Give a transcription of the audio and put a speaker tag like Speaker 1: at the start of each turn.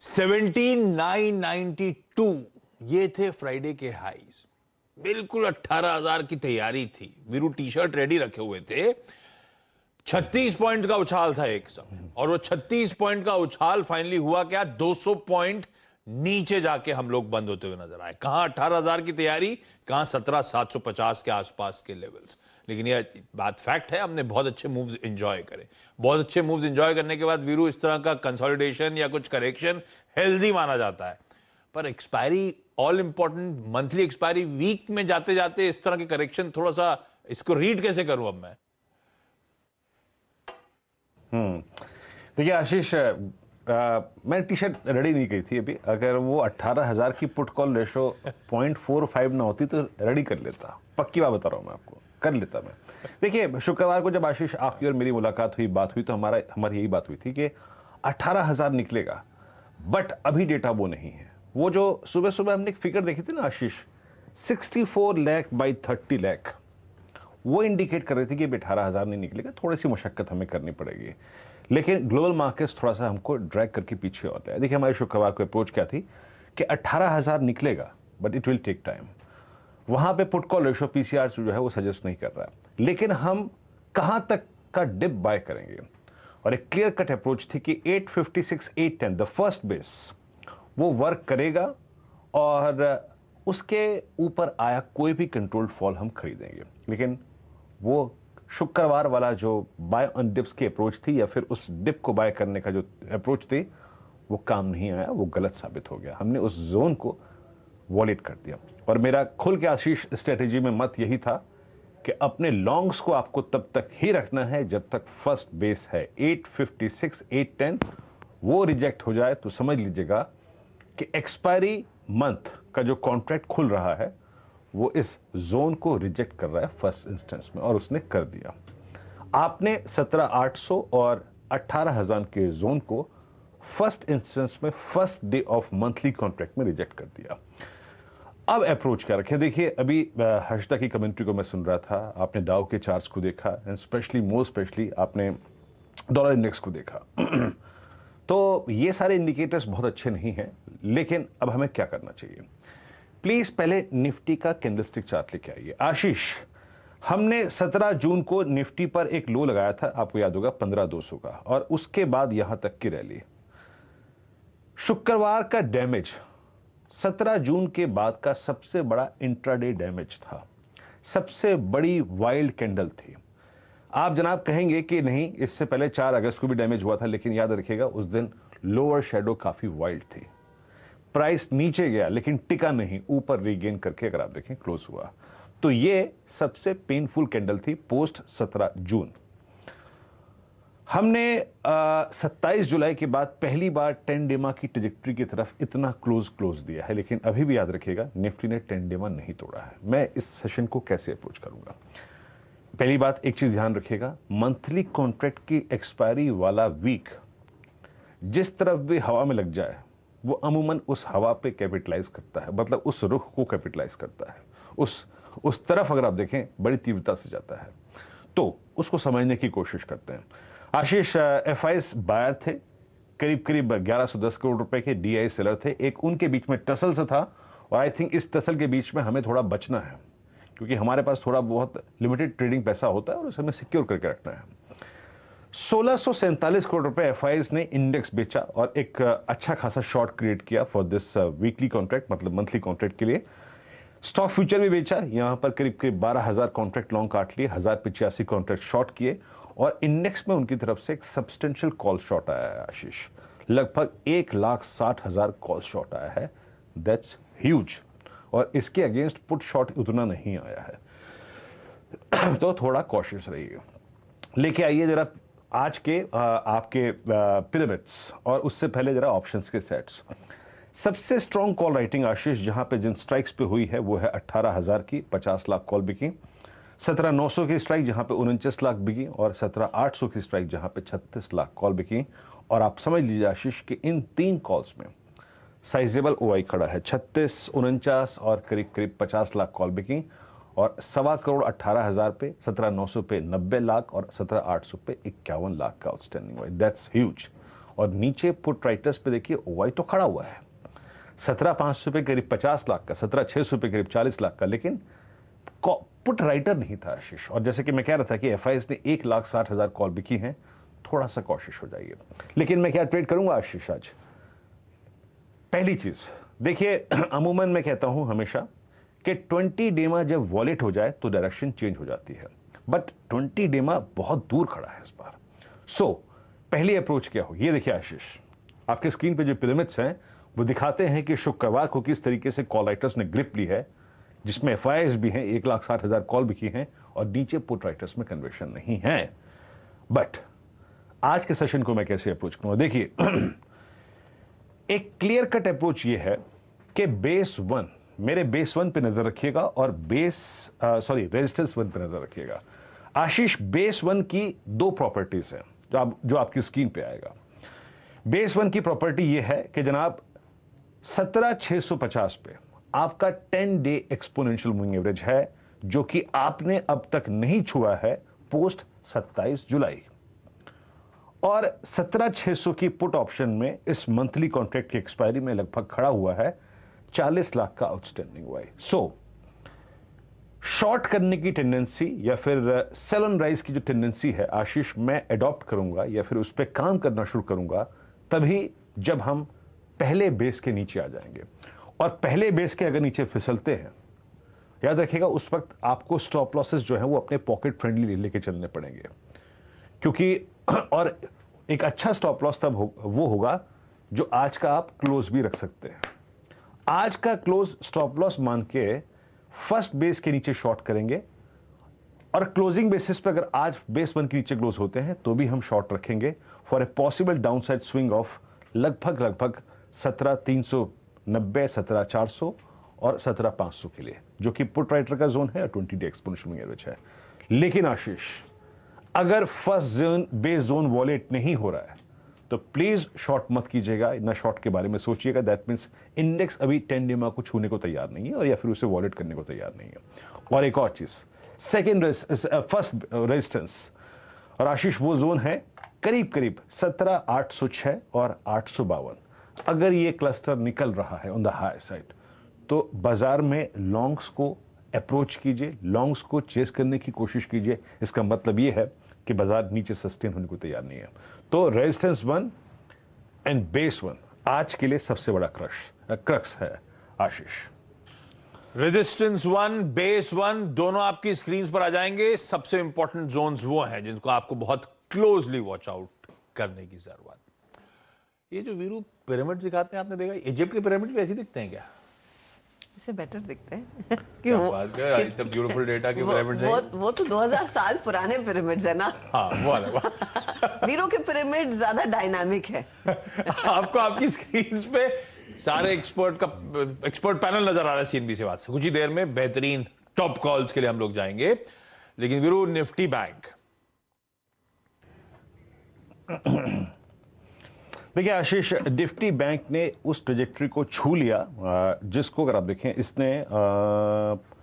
Speaker 1: 17,992 ये थे फ्राइडे के हाईज। बिल्कुल 18,000 की तैयारी थी। वीरू टी शर्ट रेडी रखे हुए थे। 36 पॉइंट का उछाल था एक समय, और वो 36 पॉइंट का उछाल फाइनली हुआ क्या, 200 पॉइंट नीचे जाके हम लोग बंद होते हुए नजर आए। कहां 18,000 की तैयारी, कहां 17,750 के आसपास के लेवल्स। लेकिन यह बात फैक्ट है, हमने बहुत अच्छे मूव्स एंजॉय करे। बहुत अच्छे मूव्स एंजॉय करने के बाद वीरू इस तरह का कंसोलिडेशन या कुछ करेक्शन हेल्दी माना जाता है। पर expiry, all important monthly expiry week में जाते जाते इस तरह के करेक्शन, थोड़ा सा इसको रीड कैसे करूं अब मैं?
Speaker 2: देखिए आशीष, मैंने टी शर्ट रेडी नहीं की थी अभी। अगर वो 18,000 की पुट कॉल रेशो 0.45 ना होती तो रेडी कर लेता। पक्की बात बता रहा हूं मैं आपको, कर लेता मैं। देखिए शुक्रवार को जब आशीष आपकी और मेरी मुलाकात हुई, बात हुई, तो हमारी यही बात हुई थी कि 18,000 निकलेगा, बट अभी डेटा वो नहीं है। वो जो सुबह सुबह हमने एक फिगर देखी थी ना आशीष, 64 लाख बाई 30 लाख, वो इंडिकेट कर रही थी कि 18,000 नहीं निकलेगा, थोड़ी सी मुशक्कत हमें करनी पड़ेगी। लेकिन ग्लोबल मार्केट्स थोड़ा सा हमको ड्रैग करके पीछे होता है। देखिए हमारे शुक्रवार को अप्रोच क्या थी कि 18,000 निकलेगा, but it will take time. वहां पे पुट कॉल रेशो पीसीआर जो है वो सजेस्ट नहीं कर रहा है। लेकिन हम कहां तक का डिप बाय करेंगे, और एक क्लियर कट अप्रोच थी कि 856 810 द फर्स्ट बेस वो वर्क करेगा, और उसके ऊपर आया कोई भी कंट्रोल्ड फॉल हम खरीदेंगे। लेकिन वो शुक्रवार वाला जो बाय ऑन डिप्स की अप्रोच थी, या फिर उस डिप को बाय करने का जो अप्रोच थी, वो काम नहीं आया, वो गलत साबित हो गया। हमने उस जोन को वॉलेट कर दिया। और मेरा खुल के आशीष स्ट्रेटेजी में मत यही था कि अपने लॉन्ग्स को आपको तब तक ही रखना है जब तक फर्स्ट बेस है 856 810 वो रिजेक्ट हो जाए तो समझ लीजिएगा कि एक्सपायरी मंथ का जो कॉन्ट्रैक्ट खुल रहा है वो इस जोन को रिजेक्ट कर रहा है फर्स्ट इंस्टेंस में, और उसने कर दिया। आपने 17,800 और 18,000 के जोन को फर्स्ट इंस्टेंस में first day of monthly contract में रिजेक्ट कर दिया। अब अप्रोच क्या रखें? देखिए अभी हर्षदा की कमेंट्री को मैं सुन रहा था, आपने डाउ के चार्ट्स को देखा, एंड स्पेशली मोस्ट स्पेशली आपने डॉलर इंडेक्स को देखा। तो ये सारे इंडिकेटर्स बहुत अच्छे नहीं हैं, लेकिन अब हमें क्या करना चाहिए? प्लीज पहले निफ्टी का कैंडलस्टिक चार्ट लेके आइए। आशीष, हमने 17 जून को निफ्टी पर एक लो लगाया था, आपको याद होगा 15,200 का, और उसके बाद यहां तक की रैली। शुक्रवार का डैमेज 17 जून के बाद का सबसे बड़ा इंट्राडे डैमेज था, सबसे बड़ी वाइल्ड कैंडल थी। आप जनाब कहेंगे कि नहीं, इससे पहले 4 अगस्त को भी डैमेज हुआ था, लेकिन याद रखिएगा उस दिन लोअर शेडो काफी वाइल्ड थी। प्राइस नीचे गया लेकिन टिका नहीं, ऊपर रीगेन करके अगर आप देखें क्लोज हुआ। तो ये सबसे पेनफुल कैंडल थी पोस्ट 17 जून। हमने 27 जुलाई के बाद पहली बार 10 डेमा की ट्रैजेक्टरी की तरफ इतना क्लोज दिया है, लेकिन अभी भी याद रखिएगा निफ्टी ने 10 डेमा नहीं तोड़ा है। मैं इस सेशन को कैसे अप्रोच करूंगा? पहली बात, एक चीज ध्यान रखिएगा, मंथली कॉन्ट्रैक्ट की एक्सपायरी वाला वीक जिस तरफ भी हवा में लग जाए वो अमूमन उस हवा पे कैपिटलाइज करता है, मतलब उस रुख को कैपिटलाइज करता है। उस तरफ अगर आप देखें बड़ी तीव्रता से जाता है, तो उसको समझने की कोशिश करते हैं। आशीष, एफआईएस बायर थे, करीब करीब 1110 करोड़ रुपए के, डीआई सेलर थे। एक उनके बीच में टसल से था, और आई थिंक इस टसल के बीच में हमें थोड़ा बचना है, क्योंकि हमारे पास थोड़ा बहुत लिमिटेड ट्रेडिंग पैसा होता है और उसे हमें सिक्योर करके रखना है। 1647 करोड़ रुपए एफआईएस ने इंडेक्स बेचा और एक अच्छा खासा शॉर्ट क्रिएट किया फॉर दिस वीकली कॉन्ट्रैक्ट, मतलब मंथली कॉन्ट्रैक्ट के लिए। स्टॉक फ्यूचर भी बेचा, यहां पर करीब करीब 12,000 कॉन्ट्रैक्ट लॉन्ग काट लिए, 1,085 कॉन्ट्रैक्ट शॉर्ट किए, और इंडेक्स में उनकी तरफ से एक सब्सटेंशियल कॉल शॉर्ट आया है आशीष, लगभग 1,60,000 कॉल शॉर्ट आया है। दैट्स ह्यूज, और इसके अगेंस्ट पुट शॉर्ट उतना नहीं आया है। तो थोड़ा कॉशियस रहिए। लेके आइए जरा आज के आपके पिरामिड्स, और उससे पहले जरा ऑप्शंस के सेट्स। सबसे स्ट्रॉन्ग कॉल राइटिंग आशीष जहां पे जिन स्ट्राइक्स पे हुई है वो है 18,000 की 50 लाख कॉल बिकी, 17,900 की स्ट्राइक जहां पे 49 लाख बिकी, और 17,800 की स्ट्राइक जहां पे 36 लाख कॉल बिकी। और आप समझ लीजिए आशीष कि इन 3 कॉल्स में साइजेबल ओआई खड़ा है, 36, 49 और करीब करीब 50 लाख कॉल बिकी, और 1,18,18,000 पे, 17,900 पे 90 लाख, और 17,800 पे 51 लाख का आउटस्टैंडिंग हुआ। That's huge. और नीचे पुट राइटर्स पे देखिए ओवाई तो खड़ा हुआ है 17,500 पे करीब 50 लाख का, 17,600 पे करीब 40 लाख का, लेकिन पुट राइटर नहीं था आशीष। और जैसे कि मैं कह रहा था कि एफआईएस ने 1,60,000 कॉल बिकी हैं, थोड़ा सा कोशिश हो जाइए। लेकिन मैं क्या ट्रेड करूंगा आशीष आज? पहली चीज देखिए, अमूमन मैं कहता हूं हमेशा कि 20 डेमा जब वॉलेट हो जाए तो डायरेक्शन चेंज हो जाती है, बट 20 डेमा बहुत दूर खड़ा है इस बार। सो पहली अप्रोच क्या हो, ये देखिए आशीष, आपके स्क्रीन पे जो पिरामिड्स हैं वो दिखाते हैं कि शुक्रवार को किस तरीके से कॉल राइटर्स ने ग्रिप ली है, जिसमें एफआईएस भी हैं, 1,60,000 कॉल बिकी हैं, और नीचे पुट राइटर्स में कन्वर्शन नहीं है। बट आज के सेशन को मैं कैसे अप्रोच करूंगा? देखिए, एक क्लियर कट अप्रोच ये है कि बेस 1, मेरे बेस 1 पे नजर रखिएगा और रेजिस्टेंस 1 पे नजर रखिएगा। आशीष, बेस 1 की दो प्रॉपर्टीज हैं जो आपकी स्क्रीन पे आएगा। बेस 1 की प्रॉपर्टी ये है कि जनाब 17,650 पे आपका 10 डे एक्सपोनेंशियल मूविंग एवरेज है, जो कि आपने अब तक नहीं छुआ है पोस्ट 27 जुलाई। और 17,600 की पुट ऑप्शन में इस मंथली कॉन्ट्रैक्ट की एक्सपायरी में लगभग खड़ा हुआ है 40 लाख का आउटस्टैंडिंग वाई। सो शॉर्ट करने की टेंडेंसी या फिर सेल ऑन राइज की जो टेंडेंसी है आशीष, मैं अडॉप्ट करूंगा या फिर उस पर काम करना शुरू करूंगा तभी जब हम पहले बेस के नीचे आ जाएंगे। और पहले बेस के अगर नीचे फिसलते हैं, याद रखिएगा उस वक्त आपको स्टॉप लॉसेस जो है वो अपने पॉकेट फ्रेंडली लेके चलने पड़ेंगे, क्योंकि और एक अच्छा स्टॉप लॉस तब वो होगा जो आज का आप क्लोज भी रख सकते हैं। आज का क्लोज स्टॉप लॉस मान के फर्स्ट बेस के नीचे शॉर्ट करेंगे, और क्लोजिंग बेसिस पे अगर आज बेस 1 के नीचे क्लोज होते हैं तो भी हम शॉर्ट रखेंगे for a possible downside swing of लगभग 17,390, 17,400 और 17,500 के लिए, जो कि पुट राइटर का जोन है और 20 डे एक्सपोनेंशियल एवरेज है। लेकिन आशीष, अगर first zone base zone wallet नहीं हो रहा है तो प्लीज शॉर्ट मत कीजिएगा, ना शॉर्ट के बारे में सोचिएगा। दैट मीन्स इंडेक्स अभी 10 डेमा को छूने को तैयार नहीं है और या फिर उसे वॉलेट करने को तैयार नहीं है। और एक और चीज, फर्स्ट रेजिस्टेंस और आशीष वो जोन है करीब 17,806 और 852। अगर ये क्लस्टर निकल रहा है ऑन द हाई साइड तो बाजार में लॉन्ग्स को अप्रोच कीजिए, लॉन्ग्स को चेस करने की कोशिश कीजिए। इसका मतलब ये है कि बाजार नीचे सस्टेन होने को तैयार नहीं है। तो रेजिस्टेंस 1 एंड बेस 1 आज के लिए सबसे बड़ा क्रक्स है आशीष।
Speaker 1: रेजिस्टेंस 1, बेस 1 दोनों आपकी स्क्रीन पर आ जाएंगे। सबसे इंपॉर्टेंट जोन्स वो हैं जिनको आपको बहुत क्लोजली वॉच आउट करने की जरूरत। ये जो वीरू पिरामिड दिखाते हैं, आपने देखा इजिप्ट के पिरामिड भी ऐसे दिखते हैं क्या?
Speaker 3: इससे बेटर दिखते हैं
Speaker 1: क्या बात है, इतना ब्यूटीफुल डेटा के पिरामिड है।
Speaker 3: वो तो 2000 साल पुराने पिरामिड्स है ना।
Speaker 1: हाँ, वो अलग।
Speaker 3: वीरो के पिरामिड ज्यादा डायनामिक है।
Speaker 1: आपको आपकी स्क्रीन पे सारे एक्सपर्ट पैनल नजर आ रहा है सीएनबी से। कुछ ही देर में बेहतरीन टॉप कॉल्स के लिए हम लोग जाएंगे, लेकिन वीरू निफ्टी बैंक।
Speaker 2: देखिए आशीष, निफ्टी बैंक ने उस ट्रेजेक्टरी को छू लिया जिसको अगर आप देखें इसने